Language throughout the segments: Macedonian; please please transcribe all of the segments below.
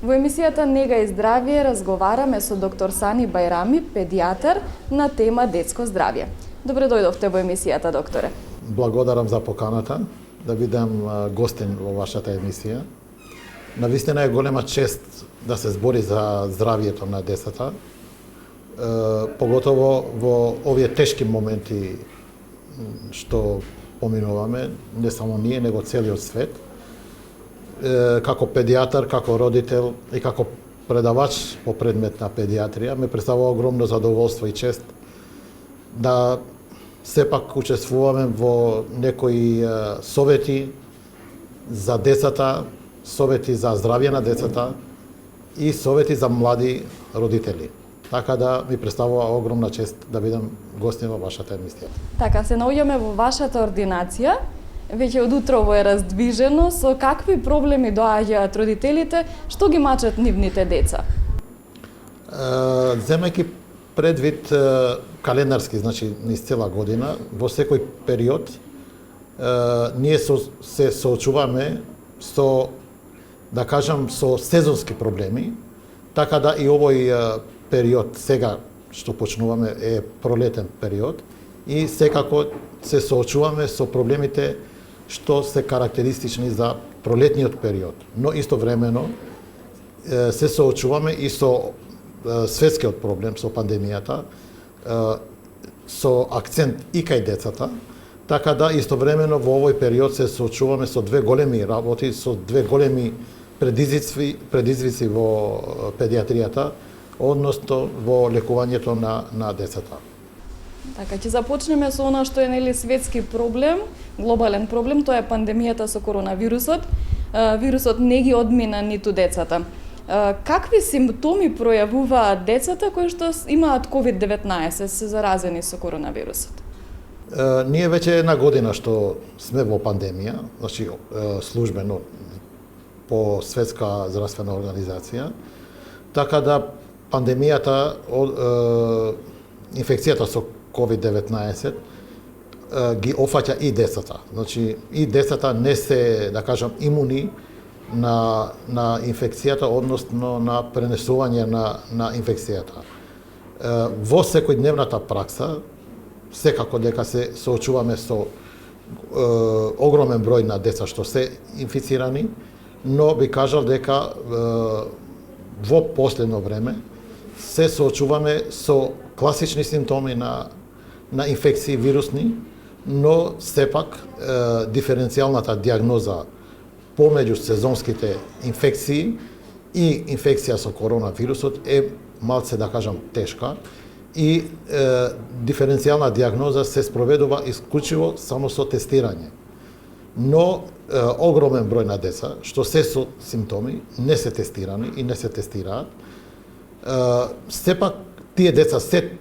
Во емисијата Нега и здравје разговараме со доктор Сани Бајрами, педијатар, на тема детско здравје. Добре дојдовте во емисијата, докторе. Благодарам за поканата да бидам гостин во вашата емисија. Навистина е голема чест да се збори за здравјето на децата, поготово во овие тешки моменти што поминуваме, не само ние, него целиот свет. Како педијатар, како родител и како предавач по предмет на педијатрија, ме представува огромно задоволство и чест да сепак учествуваме во некои совети за децата, совети за здравје на децата и совети за млади родители. Така да ми представува огромна чест да бидам гостин во вашата емисија. Така, се наоѓаме во вашата ординација. Веќе од утрово е раздвижено. Со какви проблеми доаѓаат родителите, што ги мачат нивните деца? Земајќи предвид календарски, значи низ цела година, во секој период, ние се соочуваме со, да кажам, со сезонски проблеми, така да и овој период сега што почнуваме е пролетен период и секако се соочуваме со проблемите што се карактеристични за пролетниот период, но истовремено се соочуваме и со светскиот проблем, со пандемијата, со акцент и кај децата, така да истовремено во овој период се соочуваме со две големи работи, со две големи предизвици во педијатријата, односно во лекувањето на децата. Така, ќе започнеме со она што е светски проблем, глобален проблем, тоа е пандемијата со коронавирусот. Вирусот не ги одмина ниту децата. Какви симптоми пројавуваат децата кои што имаат COVID-19, се заразени со коронавирусот? Ние веќе една година што сме во пандемија, значи службено по Светска здравствена организација, така да пандемијата, инфекцијата со COVID-19 ги офаќа и децата. Значи, и децата не се, да кажам, имуни на инфекцијата, односно на пренесување на инфекцијата. Во секојдневната пракса, секако дека се соочуваме со огромен број на деца што се инфицирани, но би кажал дека во последно време се соочуваме со класични симптоми на инфекции вирусни, но сепак диференцијалната диагноза помеѓу сезонските инфекции и инфекција со коронавирусот е малце, да кажам, тешка и диференцијална диагноза се спроведува исклучиво само со тестирање. Но огромен број на деца што се со симптоми не се тестирани и не се тестираат, сепак тие деца се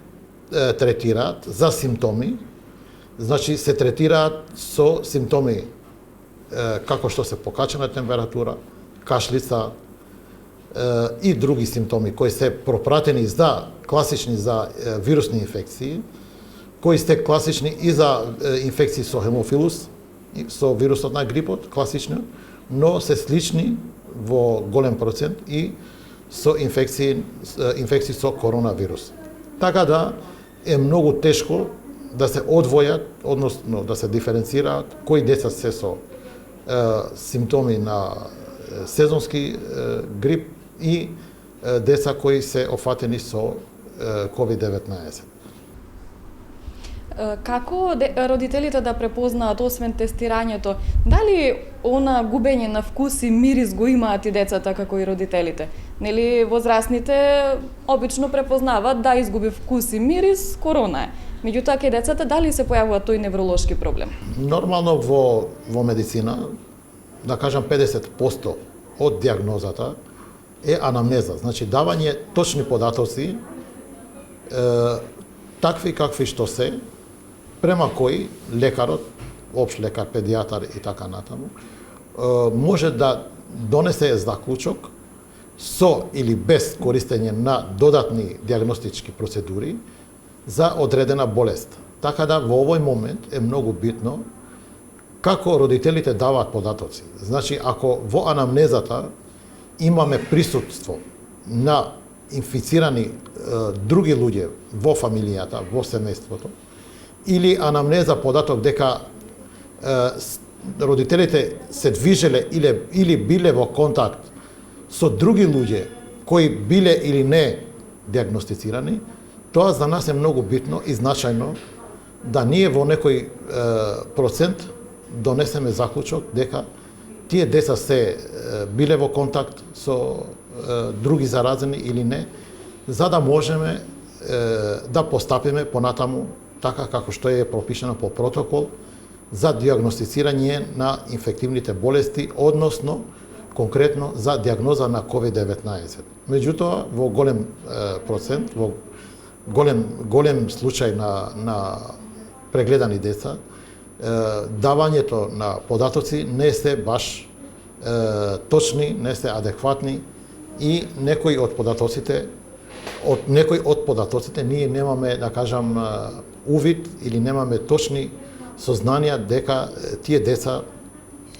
третираат за симптоми, значи се третираат со симптоми како што се покачена температура, кашлица и други симптоми кои се пропратени за класични за вирусни инфекции, кои се класични и за инфекции со хемофилус, со вирусот на грипот, класично, но се слични во голем процент и со инфекции со коронавирус. Така да е многу тешко да се одвојат, односно да се диференцираат кои деца се со симптоми на сезонски грип и деца кои се офатени со COVID-19. Како родителите да препознаат, освен тестирањето, дали она губење на вкус и мирис го имаат и децата како и родителите? Нели возрастните обично препознаваат да изгуби вкус и мирис, корона е. Меѓутоа кај децата дали се појавува тој невролошки проблем? Нормално во медицина, да кажам 50% од диагнозата е анамнеза, значи давање точни податоци, такви какви што се, према кои лекарот, општ лекар, педијатар и така натаму, може да донесе заклучок со или без користење на додатни диагностички процедури за одредена болест. Така да во овој момент е многу битно како родителите даваат податоци. Значи, ако во анамнезата имаме присуство на инфицирани други луѓе во фамилијата, во семејството, или анамнеза податок дека родителите се движеле или биле во контакт со други луѓе кои биле или не диагностицирани, тоа за нас е многу битно и значајно да ние во некој процент донесеме заклучок дека тие деца се биле во контакт со други заразени или не, за да можеме да постапиме понатаму така како што е пропишано по протокол за диагностицирање на инфективните болести, односно конкретно за диагноза на COVID-19. Меѓутоа, во голем процент, во голем случај на прегледани деца, давањето на податоци не се баш точни, не се адекватни и некои од податоците ние немаме, да кажам, увид или немаме точни сознанија дека тие деца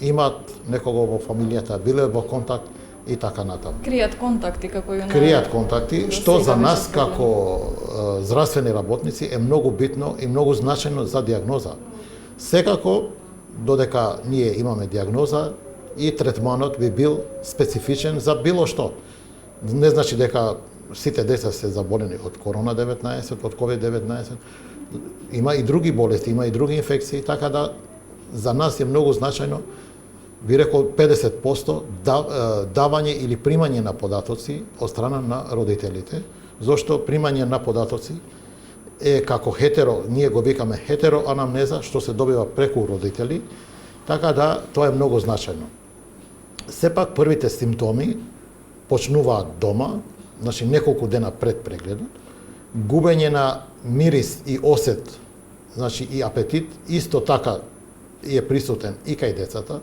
имаат некого во фамилијата, биле во контакт и така натаму. Кријат контакти како и Кријат контакти, што за нас како здравствени работници е многу битно и многу значајно за диагноза. Секако, додека ние имаме диагноза и третманот би бил специфичен за било што. Не значи дека сите деца се заболени од корона-19, од COVID-19, има и други болести, има и други инфекции, така да за нас е многу значајно, би рекол 50% давање или примање на податоци од страна на родителите, зашто примање на податоци е како ние го викаме хетероанамнеза, што се добива преку родители, така да тоа е многу значајно. Сепак првите симптоми почнуваат дома, значи неколку дена пред прегледот, губење на мирис и осет, значи и апетит, исто така е присутен и кај децата.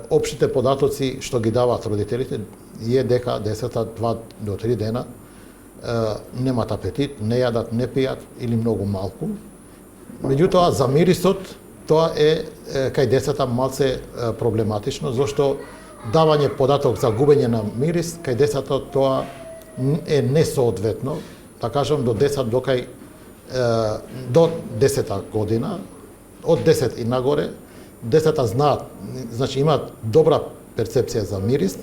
Општите податоци што ги даваат родителите е дека децата 2 до 3 дена немаат апетит, не јадат, не пијат или многу малку. Меѓутоа, за мирисот, тоа е кај децата малце проблематично, зашто давање податок за губење на мирис, кај децата тоа е несоодветно, да кажам, до 10 година, од 10 и нагоре, децата знаат, значи имаат добра перцепција за мирис,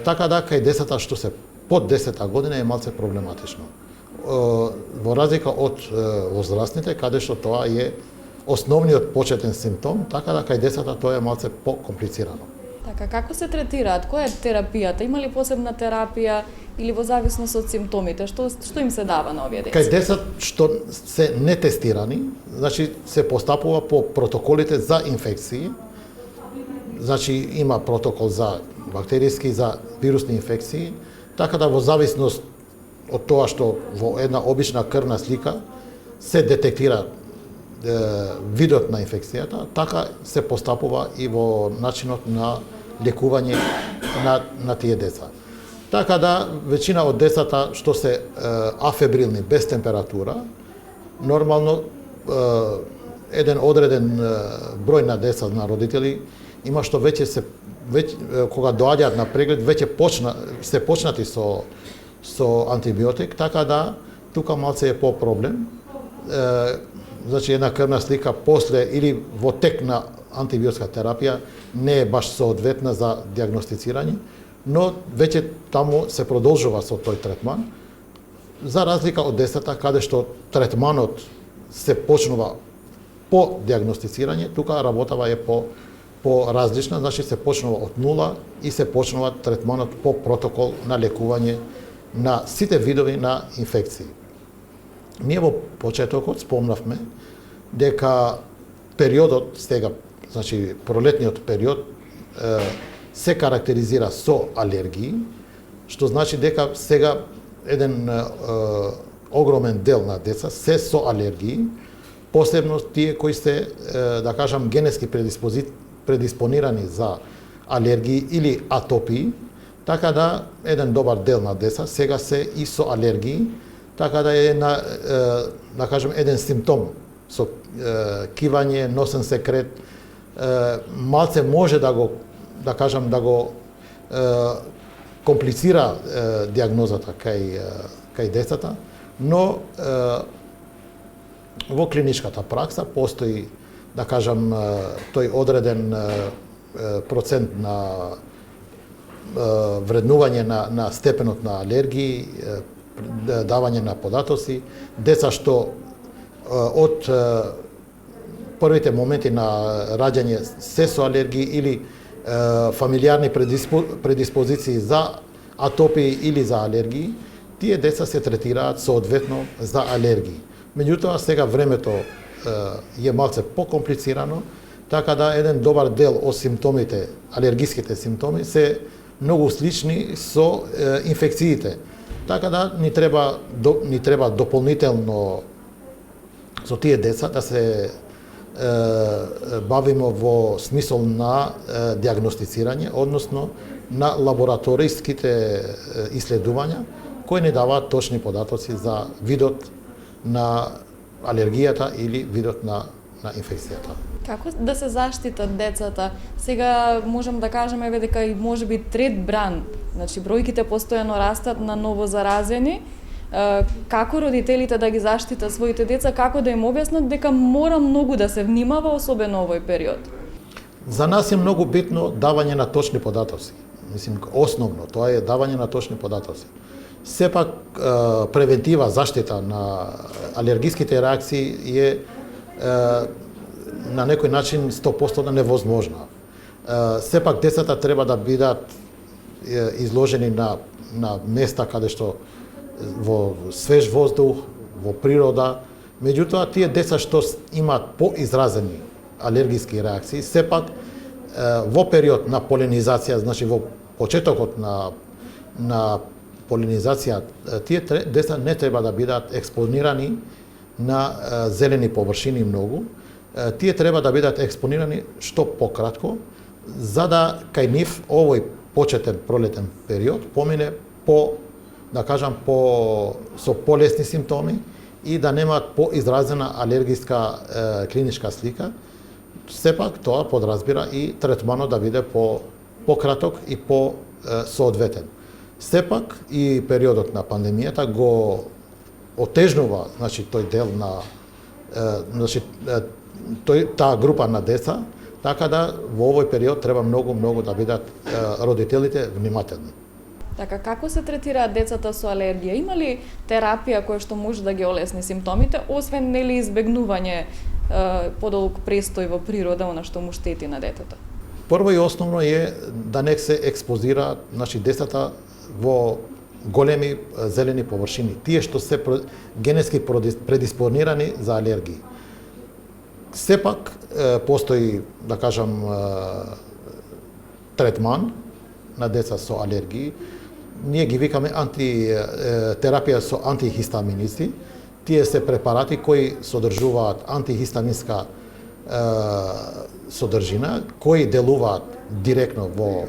така да кај децата што се под 10 година е малце проблематично. Во разлика од возрастните, каде што тоа е основниот почетен симптом, така да кај децата тоа е малце покомплицирано. Така, како се третираат? Која е терапијата? Има ли посебна терапија или во зависност од симптомите? Што им се дава на овие деца? Кај деца што се нетестирани, значи се постапува по протоколите за инфекции. Значи има протокол за бактериски, за вирусни инфекции, така да во зависност од тоа што во една обична крвна слика се детектира видот на инфекцијата, така се постапува и во начинот на лекување на тие деца. Така да, веćина од децата што се афебрилни, без температура, нормално еден одреден број на деца, на родители, има што веќе кога доаѓаат на преглед, веќе се почнати со антибиотик, така да тука малце е по проблем. Значи една крвна слика после или во тек на антибиотска терапија не е баш соодветна за диагностицирање, но веќе таму се продолжува со тој третман, за разлика од децата каде што третманот се почнува по диагностицирање, тука работава е по различна, значи се почнува од нула и се почнува третманот по протокол на лекување на сите видови на инфекции. Ние во почетокот спомнавме дека периодот сега, значи пролетниот период, се карактеризира со алергии, што значи дека сега еден огромен дел на деца се со алергии, посебно тие кои се, да кажам, генетски предиспонирани за алергии или атопии, така да еден добар дел на деца сега се и со алергии, така да е да кажем еден симптом со кивање, носен секрет, малце може да го комплицира диагнозата кај децата, но во клиничката пракса постои, да кажам, тој одреден процент на вреднување на степенот на алергии, давање на податоци, деца што од првите моменти на раѓање се со алергии или фамилиарни предиспозиции за атопии или за алергии, тие деца се третираат соодветно за алергии. Меѓутоа, сега времето е малце покомплицирано, така да еден добар дел од симптомите, алергиските симптоми, се многу слични со инфекциите. Така да ни треба дополнително со тие деца да се бавиме во смисол на диагностицирање, односно на лабораториските исследувања кои не даваат точни податоци за видот на алергијата или видот на инфекцијата. Како да се заштитат децата? Сега можам да кажеме дека и можеби трет бран, значи бројките постојано растат на ново заразени. Како родителите да ги заштитат своите деца, како да им објаснат дека мора многу да се внимава, особено овој период? За нас е многу битно давање на точни податоци. Мислим, основно, тоа е давање на точни податоци. Сепак, превентива заштита на алергиските реакции е на некој начин 100% невозможна. Сепак, децата треба да бидат изложени на места каде што во свеж воздух, во природа. Меѓутоа, тие деца што имаат поизразени алергиски реакции, сепак во период на поленизација, значи во почетокот на поленизација, тие деца не треба да бидат експонирани на зелени површини многу. Тие треба да бидат експонирани што пократко, за да кај нив овој почетен пролетен период помине да кажам, со полесни симптоми и да немаат поизразена алергиска клиничка слика. Сепак тоа подразбира и третманот да биде пократок и соодветен. Сепак и периодот на пандемијата го отежнува, значи, тој дел на таа група на деца, така да во овој период треба многу да бидат родителите внимателни. Така, како се третираат децата со алергија? Има ли терапија која што може да ги олесни симптомите, освен нели избегнување подолг престој во природа, она што му штети на детето? Прво и основно е да не се експозираат, значи, децата во големи зелени површини, тие што се генетски предиспонирани за алергии. Сепак постои, да кажам, третман на деца со алергии. Ние ги викаме терапија со антихистаминици. Тие се препарати кои содржуваат антихистаминска содржина, кои делуваат директно во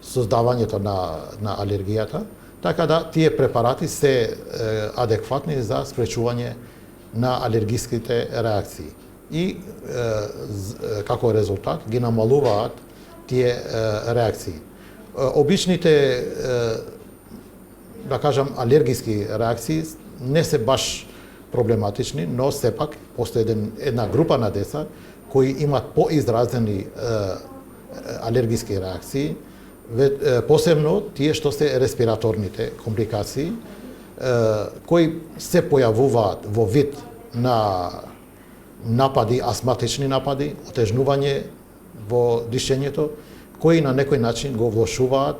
создавањето на алергијата, така да тие препарати се адекватни за спречување на алергиските реакции. И како резултат ги намалуваат тие реакции. Обичните, да кажам, алергиски реакции не се баш проблематични, но сепак постои една група на деца кои имаат поизразени алергиски реакции, посебно тие што се респираторните компликации, кои се појавуваат во вид на напади, астматични напади, отежнување во дишењето, кои на некој начин го влошуваат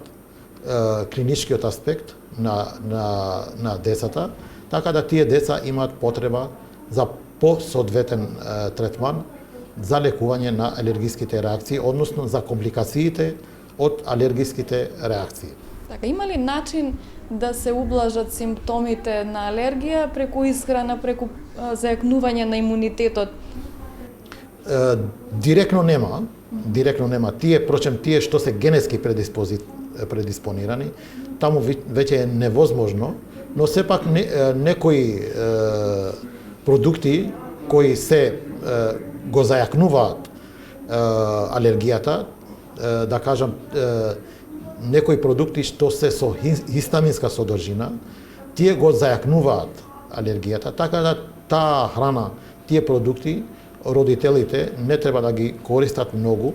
клиничкиот аспект на децата, така да тие деца имаат потреба за посоодветен третман за лекување на алергиските реакции, односно за компликациите од алергиските реакции. Така, има ли начин да се ублажат симптомите на алергија преку исхрана, преку зајакнување на имунитетот? Директно нема. Тие што се генетски предиспонирани, таму веќе е невозможно, но сепак некои продукти кои се го зајакнуваат алергијата, да кажам, некои продукти што се со хистаминска содржина, тие го зајакнуваат алергијата, така да таа храна, тие продукти, родителите не треба да ги користат многу,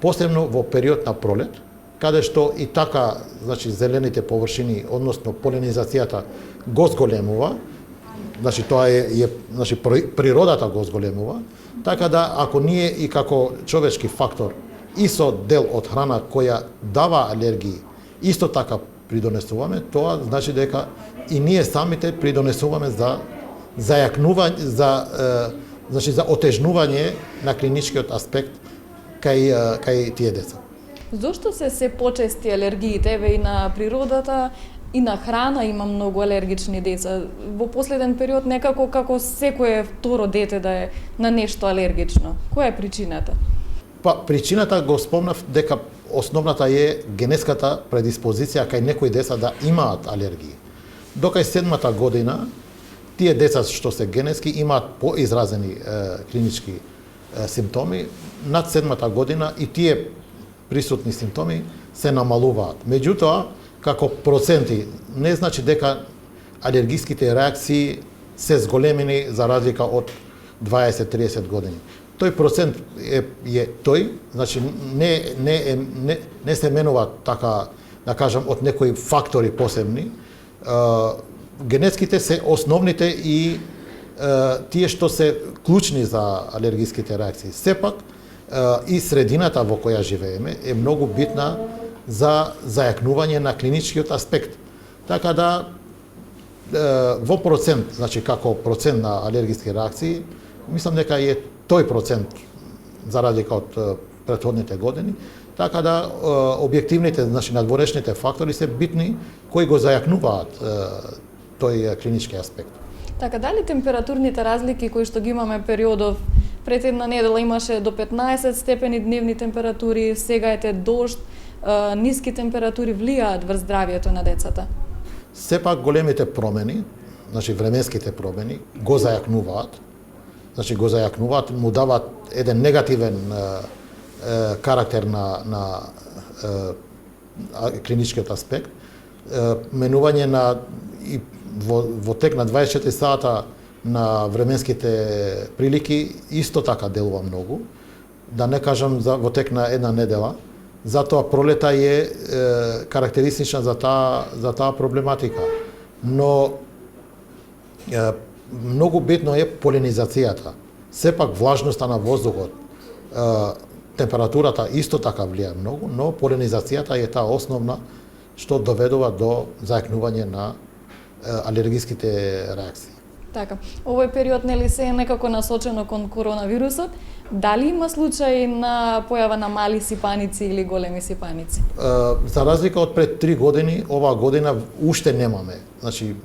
посебно во период на пролет, каде што и така, значи, зелените површини, односно поленизацијата го зголемува, значи тоа значи, природата го зголемува, така да ако ние и како човечки фактор и со дел од храна која дава алергии, исто така придонесуваме, тоа значи дека и ние самите придонесуваме за зајакнување, значи за отежнување на клиничкиот аспект кај тие деца. Зошто се почести алергиите? Еве и на природата, и на храна има многу алергични деца. Во последен период некако како секое второ дете да е на нешто алергично. Која е причината? Па причината го спомнав дека основната е генетската предиспозиција кај некои деца да имаат алергии. До кај 7-та година тие деца што се генетски имаат поизразени клинички симптоми, над 7-та година и тие присутни симптоми се намалуваат. Меѓутоа, како проценти, не значи дека алергиските реакции се зголемени за разлика од 20-30 години. Тој процент е тој, значи не се менува така, да кажам, од некои фактори посебни. Генетските се основните и тие што се клучни за алергиските реакции. Сепак, и средината во која живееме е многу битна за зајакнување на клиничкиот аспект. Така да, во процент, значи како процент на алергиски реакции, мислам дека е тој процент за разлика од претходните години, така да објективните, значи надворешните фактори се битни кои го зајакнуваат тој клинички аспект. Така, дали температурните разлики кои што ги имаме периодов, пред една недела имаше до 15 степени дневни температури, сега ете дожд, ниски температури влијаат врз здравието на децата? Сепак големите промени, значи временските промени, го зајакнуваат. Значи го зајакнуваат, му даваат еден негативен карактер на клиничкиот аспект. Менување на и во тек на 24 сата на временските прилики исто така делува многу. Да не кажам во тек на една недела. Затоа пролета е карактеристична за таа проблематика. Но многу битно е поленизацијата. Сепак влажноста на воздухот, температурата исто така влијае многу, но поленизацијата е таа основна што доведува до зајакнување на алергиските реакции. Така, овој период нели се е некако насочено кон коронавирусот. Дали има случаи на појава на мали сипаници или големи сипаници? За разлика од пред 3 години, оваа година уште немаме, значи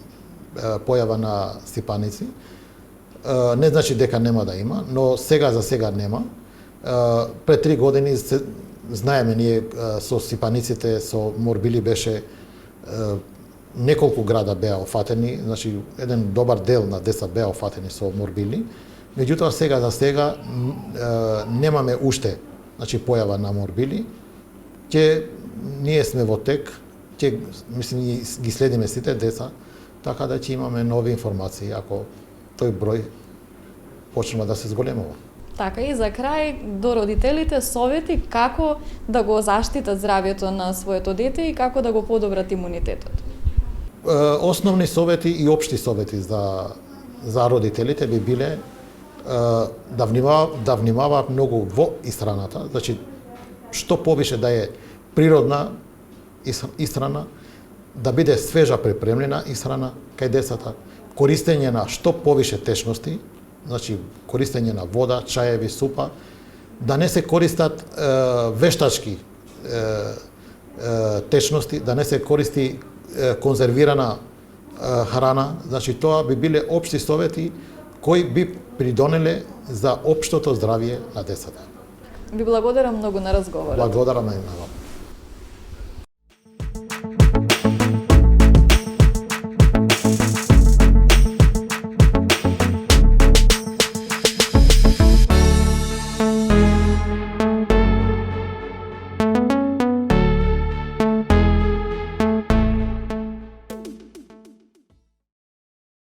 појава на сипаници. Не значи дека нема да има, но сега за сега нема. Пред 3 години знаеме ние со сипаниците, со морбили беше неколку града беа офатени, значи еден добар дел на деца беа офатени со морбили. Меѓутоа сега за сега немаме уште, значи појава на морбили. Ние сме во тек, мислим ги следиме сите деца, така да ќе имаме нови информации ако тој број почнува да се зголемува. Така, и за крај, до родителите совети како да го заштитат здравјето на своето дете и како да го подобрат имунитетот. Основни совети и општи совети за родителите би биле да внимаваат многу во исхраната, значи што повише да е природна исхрана, да биде свежа припремljena исхрана кај децата, користење на што повише течности, значи користење на вода, чаеви, супа, да не се користат вештачки течности, да не се користи конзервирана храна, значи тоа би биле општи совети кои би придонеле за општото здравје на децата. Ви благодарам многу на разговорот. Благодарам на вас.